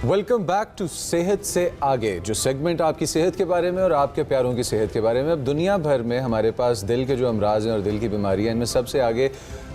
Welcome back to सेहत से आगे, जो सेगमेंट आपकी सेहत के बारे में और आपके प्यारों की सेहत के बारे में। अब दुनिया भर में हमारे पास दिल के जो अमराज हैं और दिल की बीमारियां, इनमें सबसे आगे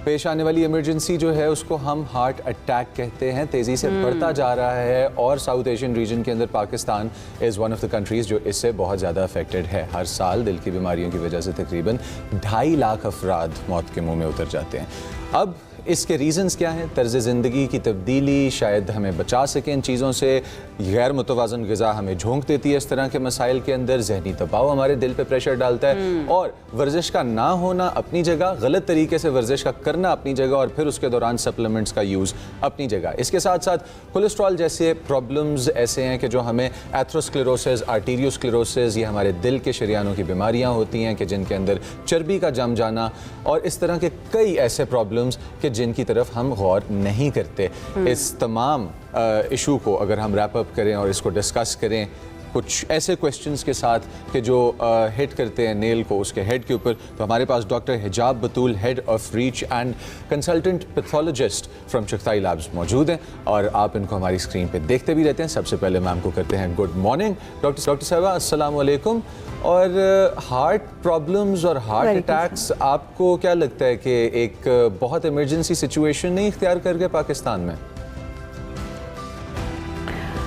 पेश आने वाली इमरजेंसी जो है उसको हम हार्ट अटैक कहते हैं। तेज़ी से बढ़ता जा रहा है और साउथ एशियन रीजन के अंदर Pakistan is one of the countries जो इससे बहुत ज़्यादा अफेक्टेड है। हर साल दिल की बीमारियों की वजह से तकरीबन 2.5 लाख अफराद मौत के मुंह में उतर जाते हैं। अब इसके रीज़न्स क्या हैं? तर्ज़ ज़िंदगी की तब्दीली शायद हमें बचा सकें इन चीज़ों से। गैर मुतवाज़न ग़िज़ा हमें झोंक देती है इस तरह के मसाइल के अंदर। जहनी दबाव हमारे दिल पे प्रेशर डालता है और वर्जिश का ना होना अपनी जगह, गलत तरीके से वर्जिश का करना अपनी जगह और फिर उसके दौरान सप्लीमेंट्स का यूज़ अपनी जगह। इसके साथ साथ कोलेस्ट्रॉल जैसे प्रॉब्लम्स ऐसे हैं कि जो हमें एथरोस्क्लेरोसिस, आर्टीरियोस्क्लेरोसिस, ये हमारे दिल के शरियानों की बीमारियाँ होती हैं कि जिनके अंदर चर्बी का जम जाना और इस तरह के कई ऐसे प्रॉब्लम्स कि जिनकी तरफ हम गौर नहीं करते। इस तमाम इशू को अगर हम रैप अप करें और इसको डिस्कस करें कुछ ऐसे क्वेश्चंस के साथ कि जो हिट करते हैं नेल को उसके हेड के ऊपर, तो हमारे पास doctor Hijab Batool, head of reach and consultant pathologist from Chughtai labs मौजूद हैं और आप इनको हमारी स्क्रीन पे देखते भी रहते हैं। सबसे पहले मैम को करते हैं गुड मॉर्निंग। डॉक्टर साहबा अस्सलाम वालेकुम। और हार्ट प्रॉब्लम्स और हार्ट अटैक्स आपको क्या लगता है कि एक बहुत इमरजेंसी सिचुएशन नहीं इख्तियार कर गए पाकिस्तान में?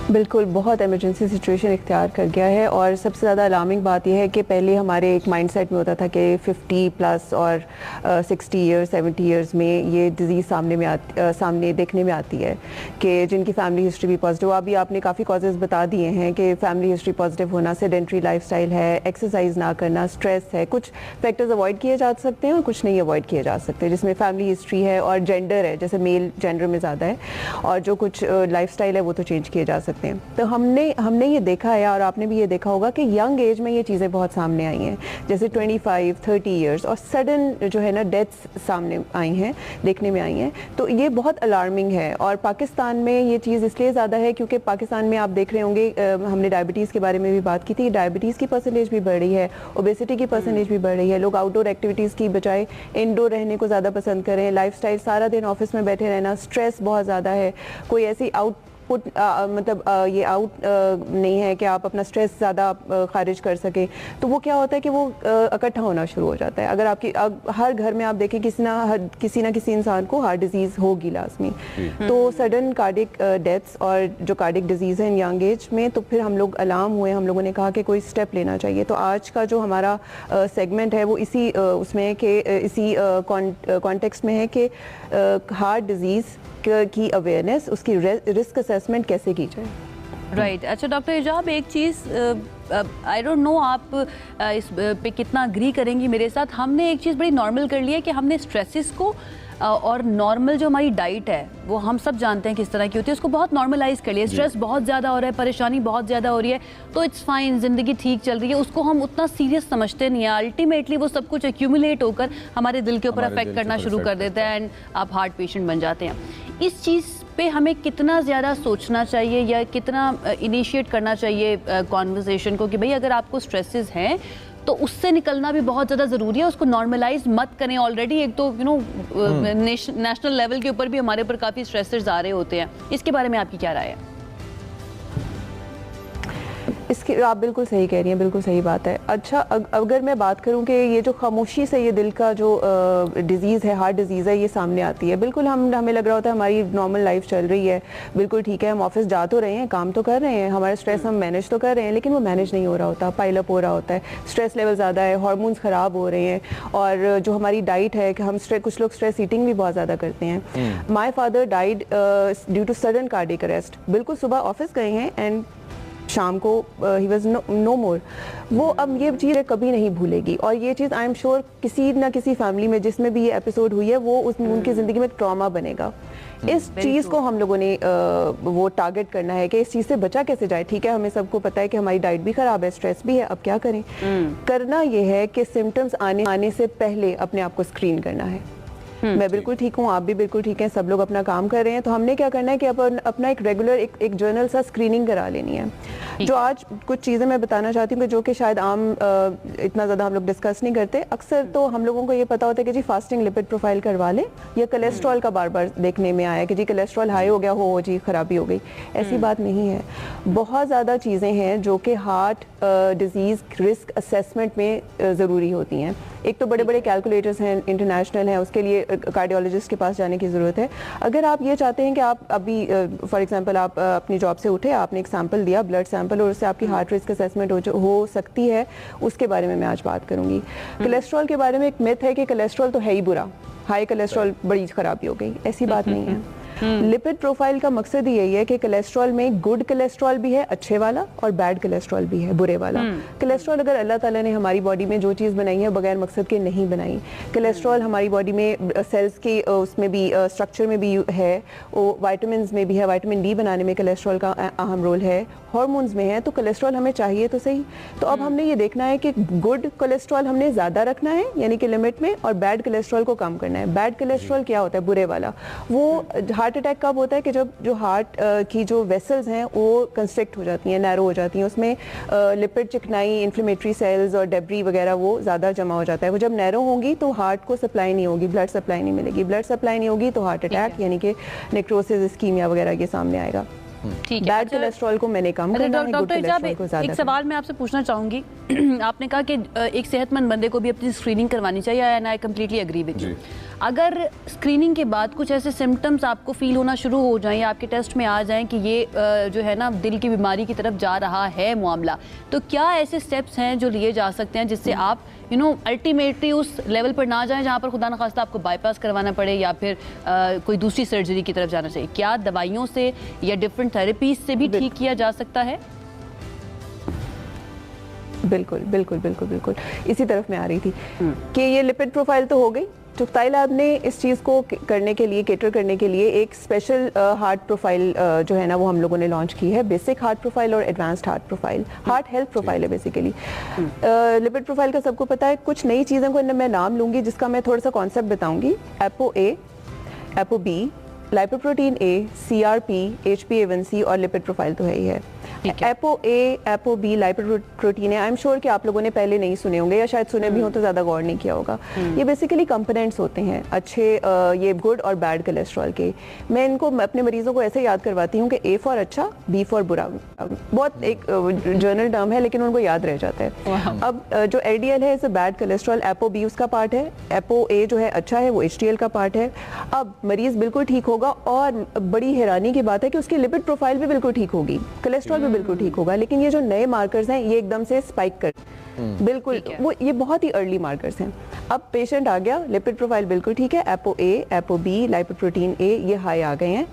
बिल्कुल, बहुत इमरजेंसी सिचुएशन इख्तियार कर गया है। और सबसे ज़्यादा अलार्मिंग बात यह है कि पहले हमारे एक माइंडसेट में होता था कि 50 प्लस और 60 ईयर्स 70 ईयर्स में ये डिज़ीज़ सामने देखने में आती है कि जिनकी फैमिली हिस्ट्री भी पॉजिटिव। अभी आपने काफ़ी कॉजेज़ बता दिए हैं कि फैमिली हिस्ट्री पॉजिटिव होना, सेडेंट्री लाइफस्टाइल है, एक्सरसाइज ना करना, स्ट्रेस है। कुछ फैक्टर्स अवॉइड किए जा सकते हैं और कुछ नहीं अवॉइड किए जा सकते, जिसमें फैमिली हिस्ट्री है और जेंडर है, जैसे मेल जेंडर में ज़्यादा है, और जो कुछ लाइफस्टाइल है वो तो चेंज किए जा सकते हैं। तो हमने ये देखा है और आपने भी ये देखा होगा कि यंग एज में ये चीज़ें बहुत सामने आई हैं, जैसे 25-30 ईयर्स और सडन जो है ना डेथ्स सामने आई हैं, देखने में आई हैं। तो ये बहुत अलार्मिंग है। और पाकिस्तान में ये चीज़ इसलिए ज़्यादा है क्योंकि पाकिस्तान में आप देख रहे होंगे, हमने डायबिटीज़ के बारे में भी बात की थी, डायबिटीज़ की परसेंटेज भी बढ़ रही है, ओबेसिटी की परसेंटेज भी बढ़ रही है। लोग आउटडोर एक्टिविटीज़ की बजाय इंडोर रहने को ज़्यादा पसंद करें, लाइफस्टाइल सारा दिन ऑफिस में बैठे रहना, स्ट्रेस बहुत ज़्यादा है, कोई ऐसी ये आउट नहीं है कि आप अपना स्ट्रेस ज़्यादा खारिज कर सकें। तो वो क्या होता है कि वो इकट्ठा होना शुरू हो जाता है। अगर आपकी हर घर में आप देखें किसी ना किसी इंसान को हार्ट डिजीज़ होगी लाजमी। तो सडन कार्डिक डेथ्स और जो कार्डिक डिजीज़ है इन यंग एज में, तो फिर हम लोग अलार्म हुए, हम लोगों ने कहा कि कोई स्टेप लेना चाहिए। तो आज का जो हमारा सेगमेंट है वो इसी उसमें कि इसी कॉन्टेक्स्ट में है कि हार्ट डिजीज़ की अवेयरनेस, उसकी रिस्क असेसमेंट कैसे की जाए। राइट। अच्छा डॉक्टर हिजाब, एक चीज़ आई डोंट नो आप इस पे कितना अग्री करेंगी मेरे साथ। हमने एक चीज़ बड़ी नॉर्मल कर ली है कि हमने स्ट्रेसेस को और नॉर्मल जो हमारी डाइट है वो हम सब जानते हैं किस तरह की होती है, उसको बहुत नॉर्मलाइज कर लिया। स्ट्रेस बहुत ज़्यादा हो रहा है, परेशानी बहुत ज़्यादा हो रही है, तो इट्स फाइन, ज़िंदगी ठीक चल रही है, उसको हम उतना सीरियस समझते नहीं है। अल्टीमेटली वो सब कुछ एक्यूमुलेट होकर हमारे दिल के ऊपर अफेक्ट करना शुरू कर देता है एंड आप हार्ट पेशेंट बन जाते हैं। इस चीज़ पे हमें कितना ज़्यादा सोचना चाहिए या कितना इनिशिएट करना चाहिए कॉन्वर्सेशन को कि भाई अगर आपको स्ट्रेसेस हैं तो उससे निकलना भी बहुत ज़्यादा ज़रूरी है, उसको नॉर्मलाइज मत करें। ऑलरेडी एक तो नेशनल लेवल के ऊपर भी हमारे ऊपर काफ़ी स्ट्रेसर्स आ रहे होते हैं, इसके बारे में आपकी क्या राय है? इसकी आप बिल्कुल सही कह रही हैं, बिल्कुल सही बात है। अच्छा, अगर मैं बात करूं कि ये जो खामोशी से ये दिल का जो डिज़ीज़ है, हार्ट डिज़ीज़ है, ये सामने आती है, बिल्कुल हमें लग रहा होता है हमारी नॉर्मल लाइफ चल रही है, बिल्कुल ठीक है, हम ऑफिस जा तो रहे हैं, काम तो कर रहे हैं, हमारा स्ट्रेस हम मैनेज तो कर रहे हैं, लेकिन वो मैनेज नहीं हो रहा होता, पाइल अप हो रहा होता है, स्ट्रेस लेवल ज़्यादा है, हार्मोन्स ख़राब हो रहे हैं। और जो हमारी डाइट है कि हम कुछ लोग स्ट्रेस ईटिंग भी बहुत ज़्यादा करते हैं। My father died due to sudden cardiac arrest. बिल्कुल सुबह ऑफिस गए हैं एंड शाम को ही वॉज नो मोर। वो अब ये चीज़ कभी नहीं भूलेगी और ये चीज़ आई एम श्योर किसी ना किसी फैमिली में जिसमें भी ये एपिसोड हुई है वो उनकी ज़िंदगी में ट्रॉमा बनेगा। इस चीज़ को हम लोगों ने वो टारगेट करना है कि इस चीज़ से बचा कैसे जाए। ठीक है, हमें सबको पता है कि हमारी डाइट भी ख़राब है, स्ट्रेस भी है, अब क्या करें। करना ये है कि सिम्टम्स आने से पहले अपने आप को स्क्रीन करना है। मैं बिल्कुल ठीक हूँ, आप भी बिल्कुल ठीक हैं, सब लोग अपना काम कर रहे हैं। तो हमने क्या करना है कि अपना एक रेगुलर एक जर्नल सा स्क्रीनिंग करा लेनी है। जो आज कुछ चीज़ें मैं बताना चाहती हूँ कि जो कि शायद आम इतना ज़्यादा हम लोग डिस्कस नहीं करते। अक्सर तो हम लोगों को ये पता होता है कि जी फास्टिंग लिपिड प्रोफाइल करवा लें, या कोलेस्ट्रॉल का बार बार देखने में आया कि जी कोलेस्ट्रॉल हाई हो गया हो जी खराबी हो गई। ऐसी बात नहीं है। बहुत ज़्यादा चीज़ें हैं जो कि हार्ट डिजीज़ रिस्क असेसमेंट में ज़रूरी होती हैं। एक तो बड़े बड़े कैलकुलेटर्स हैं, इंटरनेशनल हैं, उसके लिए कार्डियोलॉजिस्ट के पास जाने की ज़रूरत है। अगर आप ये चाहते हैं कि आप अभी फॉर एग्जांपल आप अपनी जॉब से उठे, आपने एक सैंपल दिया, ब्लड सैंपल, और उससे आपकी हार्ट रिस्क असेसमेंट हो सकती है, उसके बारे में मैं आज बात करूंगी। कोलेस्ट्रॉल के बारे में एक मिथ है कि कोलेस्ट्रॉल तो है ही बुरा, हाई कोलेस्ट्रॉल बड़ी खराबी हो गई। ऐसी बात नहीं है। लिपिड प्रोफाइल का मकसद यही है कि कोलेस्ट्रॉल में गुड कोलेस्ट्रॉल भी है, अच्छे वाला, और बैड कोलेस्ट्रॉल भी है, बुरे वाला। कोलेस्ट्रॉल अगर अल्लाह ताला ने हमारी बॉडी में जो चीज़ बनाई है बगैर मकसद के नहीं बनाई। कोलेस्ट्रॉल हमारी बॉडी में सेल्स के उसमें भी स्ट्रक्चर में भी है, वो वाइटामिन्स में भी है, विटामिन डी बनाने में कोलेस्ट्रॉल का अहम रोल है, हार्मोन्स में है। तो कोलेस्ट्रॉल हमें चाहिए तो सही। तो अब हमने ये देखना है कि गुड कोलेस्ट्रॉल हमने ज़्यादा रखना है यानी कि लिमिट में, और बैड कोलेस्ट्रॉल को कम करना है। बैड कोलेस्ट्रॉल क्या होता है? बुरे वाला। वो हार्ट अटैक कब होता है कि जब जो हार्ट की जो वेसल्स हैं वो कंस्ट्रिक्ट हो जाती हैं, नैरो हो जाती हैं, उसमें लिपिड, चिकनाई, इन्फ्लेमेटरी सेल्स और डेब्री वगैरह वो ज़्यादा जमा हो जाता है। वो जब नैरो होंगी तो हार्ट को सप्लाई नहीं होगी, ब्लड सप्लाई नहीं मिलेगी। ब्लड सप्लाई नहीं होगी तो हार्ट अटैक यानी कि नेक्रोसिस, इस्कीमिया वगैरह ये सामने आएगा। ठीक है। बैड कोलेस्ट्रॉल को मैंने कम करना है, गुड डॉक्टर इजाब, कोलेस्ट्रॉल को ज़्यादा एक सवाल मैं आपसे पूछना चाहूंगी। आपने कहा कि एक सेहतमंद बंदे को भी अपनी स्क्रीनिंग करवानी चाहिए, and I completely agree with you. अगर स्क्रीनिंग के बाद कुछ ऐसे सिम्टम्स आपको फील होना शुरू हो जाएं या आपके टेस्ट में आ जाएं कि ये जो है ना दिल की बीमारी की तरफ जा रहा है मामला, तो क्या ऐसे स्टेप्स हैं जो लिए जा सकते हैं जिससे आप अल्टीमेटली उस लेवल पर ना जाएं जहां पर खुदा न खास्ता आपको बाईपास करवाना पड़े या फिर कोई दूसरी सर्जरी की तरफ जाना चाहिए? क्या दवाइयों से या डिफरेंट थेरेपीज से भी ठीक किया जा सकता है? बिल्कुल बिल्कुल बिल्कुल बिल्कुल इसी तरफ मैं आ रही थी कि ये लिपिड प्रोफाइल तो हो गई। चुगताई लैब ने इस चीज़ को करने के लिए, केटर करने के लिए एक स्पेशल हार्ट प्रोफाइल जो है ना वो हम लोगों ने लॉन्च की है। बेसिक हार्ट प्रोफाइल और advanced heart profile, heart health profile है बेसिकली। लिपिड प्रोफाइल का सबको पता है। कुछ नई चीज़ों को मैं नाम लूँगी जिसका मैं थोड़ा सा कॉन्सेप्ट बताऊँगी। एपो ए, एपो बी, लाइपोप्रोटीन ए, CRP, HbA1c और लिपिड प्रोफाइल तो है ही है। एपो ए, एपो बी, लाइपोप्रोटीन है। आई एम श्योर कि आप लोगों ने पहले नहीं सुने होंगे या शायद सुने भी हो तो ज़्यादा गौर नहीं किया होगा। ये बेसिकली कंपोनेंट्स होते हैं अच्छे ये गुड और बैड कोलेस्ट्रॉल के। मैं इनको अपने मरीजों को ऐसे याद करवाती हूँ कि ए फॉर अच्छा, बी फॉर बुरा। बहुत एक जर्नल टर्म है लेकिन उनको याद रह जाता है। अब जो LDL है इसे बैड कोलेस्ट्रॉल, एपो बी उसका पार्ट है, एपो ए जो है अच्छा है वो HDL का पार्ट है। अब मरीज बिल्कुल ठीक होगा और बड़ी हैरानी की बात है कि उसकी लिपिड प्रोफाइल भी बिल्कुल ठीक होगी, कोलेस्ट्रॉल भी बिल्कुल ठीक होगा। लेकिन ये जो नए मार्कर्स हैं ये एकदम से स्पाइक कर बिल्कुल वो ये बहुत ही अर्ली मार्कर्स हैं। अब पेशेंट आ गया, लिपिड प्रोफाइल बिल्कुल ठीक है, एपो ए, एपो बी, लाइपोप्रोटीन ए ये हाई आ गए हैं।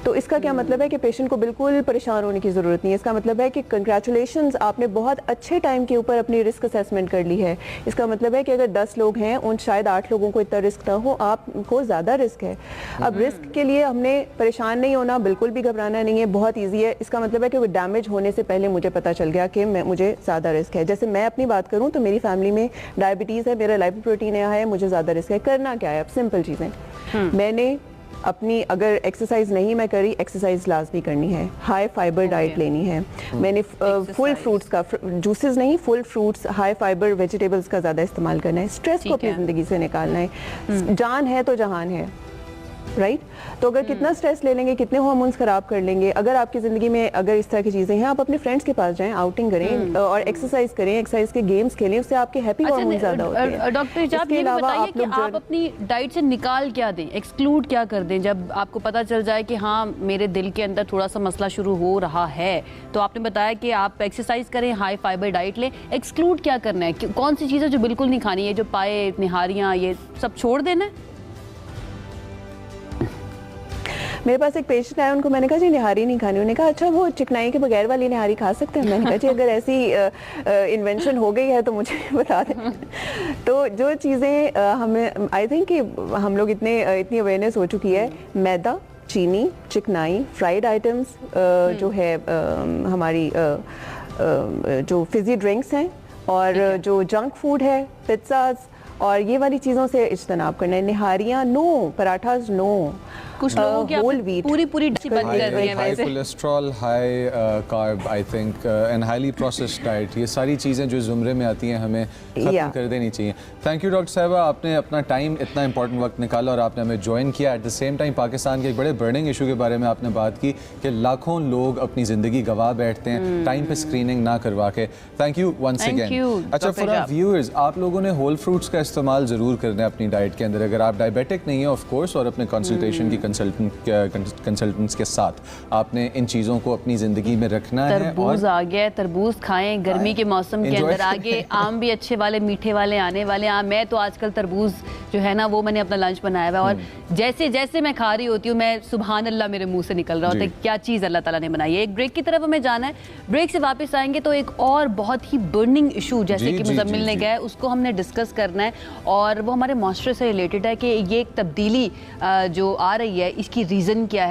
तो इसका क्या मतलब है कि पेशेंट को बिल्कुल परेशान होने की ज़रूरत नहीं है। इसका मतलब है कि कंग्रेचुलेशंस, आपने बहुत अच्छे टाइम के ऊपर अपनी रिस्क असेसमेंट कर ली है। इसका मतलब है कि अगर 10 लोग हैं उन शायद 8 लोगों को इतना रिस्क ना हो, आपको ज़्यादा रिस्क है। अब रिस्क के लिए हमने परेशान नहीं होना, बिल्कुल भी घबराना नहीं है, बहुत ईजी है। इसका मतलब है कि डैमेज होने से पहले मुझे पता चल गया कि मुझे ज़्यादा रिस्क है। जैसे मैं अपनी बात करूं तो मेरी फैमिली में डायबिटीज़ है, मेरा लाइपोप्रोटीन है, मुझे ज़्यादा रिस्क है। करना क्या है? अब सिंपल चीज़ें मैंने अपनी, अगर एक्सरसाइज नहीं मैं करी, एक्सरसाइज लाजमी करनी है, हाई फाइबर डाइट लेनी है। मैंने फुल फ्रूट्स का, जूसेस नहीं, full fruits, high fibre vegetables का ज़्यादा इस्तेमाल करना है। स्ट्रेस को अपनी ज़िंदगी से निकालना है। जान है तो जहान है, राइट? तो अगर कितना स्ट्रेस ले लेंगे, कितने हार्मोन्स खराब कर लेंगे। अगर आपकी ज़िंदगी में अगर इस तरह की चीज़ें हैं, आप अपने फ्रेंड्स के पास जाएं, आउटिंग करें और एक्सरसाइज करें, एक्सरसाइज के गेम्स खेलें, उससे आपके हैप्पी हार्मोन ज़्यादा होते हैं। डॉक्टर इजाब, ये बताइए कि आप अपनी डाइट से निकाल क्या दें, एक्सक्लूड क्या कर दें जब आपको पता चल जाए कि हाँ मेरे दिल के अंदर थोड़ा सा मसला शुरू हो रहा है? तो आपने बताया कि आप एक्सरसाइज करें, हाई फाइबर डाइट लें, एक्सक्लूड क्या करना है? कौन सी चीज़ें जो बिल्कुल नहीं खानी है, जो पाए, निहारियाँ, ये सब छोड़ देना है? मेरे पास एक पेशेंट आया, उनको मैंने कहा जी निहारी नहीं खानी। उन्होंने कहा अच्छा वो चिकनाई के बगैर वाली निहारी खा सकते हैं? मैंने कहा जी अगर ऐसी इन्वेंशन हो गई है तो मुझे बता दें। तो जो चीज़ें हमें, आई थिंक कि हम लोग इतनी अवेयरनेस हो चुकी है, मैदा, चीनी, चिकनाई, फ्राइड आइटम्स, जो है हमारी जो फिजी ड्रिंक्स हैं, और जो जंक फूड है, पिज्ज़ाज और ये वाली चीज़ों से इज्तनाब करना है। निहारियाँ नो, पराठास नो, कुछ लोगों की whole आपने wheat पूरी पूरी डिश बंद कर दी है हाई वैसे। Cholesterol, high carb I think and highly processed diet, ये सारी चीज़ें जो ज़ुमरे में आती हैं हमें ख़त्म Yeah. कर देनी चाहिए। थैंक यू डॉक्टर साहिबा, आपने अपना टाइम इतना इंपॉर्टेंट वक्त निकाला और आपने हमें ज्वाइन किया। At the same time Pakistan के एक बड़े बर्निंग इशू के बारे में आपने बात की कि लाखों लोग अपनी ज़िंदगी गवा बैठते हैं टाइम पे स्क्रीनिंग ना करवा के। Thank you once Thank again. you, अच्छा, Dr. For our Ijab. Viewers, आप लोगों ने होल फ्रूट्स का इस्तेमाल ज़रूर करना है अपनी डाइट के अंदर। अगर आप डायबिटिक नहीं है ऑफ कोर्स, और अपने कंसल्टेशन की कंसल्टेंट्स के साथ आपने इन चीज़ों को अपनी ज़िंदगी में रखना है। तरबूज आ गया है, तरबूज खाएं गर्मी के मौसम के Enjoy अंदर। आगे आम भी अच्छे वाले मीठे वाले आने वाले हैं। मैं तो आजकल तरबूज जो है ना वो मैंने अपना लंच बनाया हुआ है, और जैसे जैसे मैं खा रही होती हूँ मैं सुभान अल्लाह मेरे मुंह से निकल रहा होता है, जी। क्या चीज़ अल्लाह ताला ने बनाई है। एक ब्रेक की तरफ हमें जाना है, ब्रेक से वापस आएंगे तो एक और बहुत ही बर्निंग इशू जैसे जी, कि जी, मुजम्मिल जी, ने जी। कहा है उसको हमने डिस्कस करना है, और वो हमारे मास्टर से रिलेटेड है कि ये एक तब्दीली जो आ रही है इसकी रीज़न क्या है।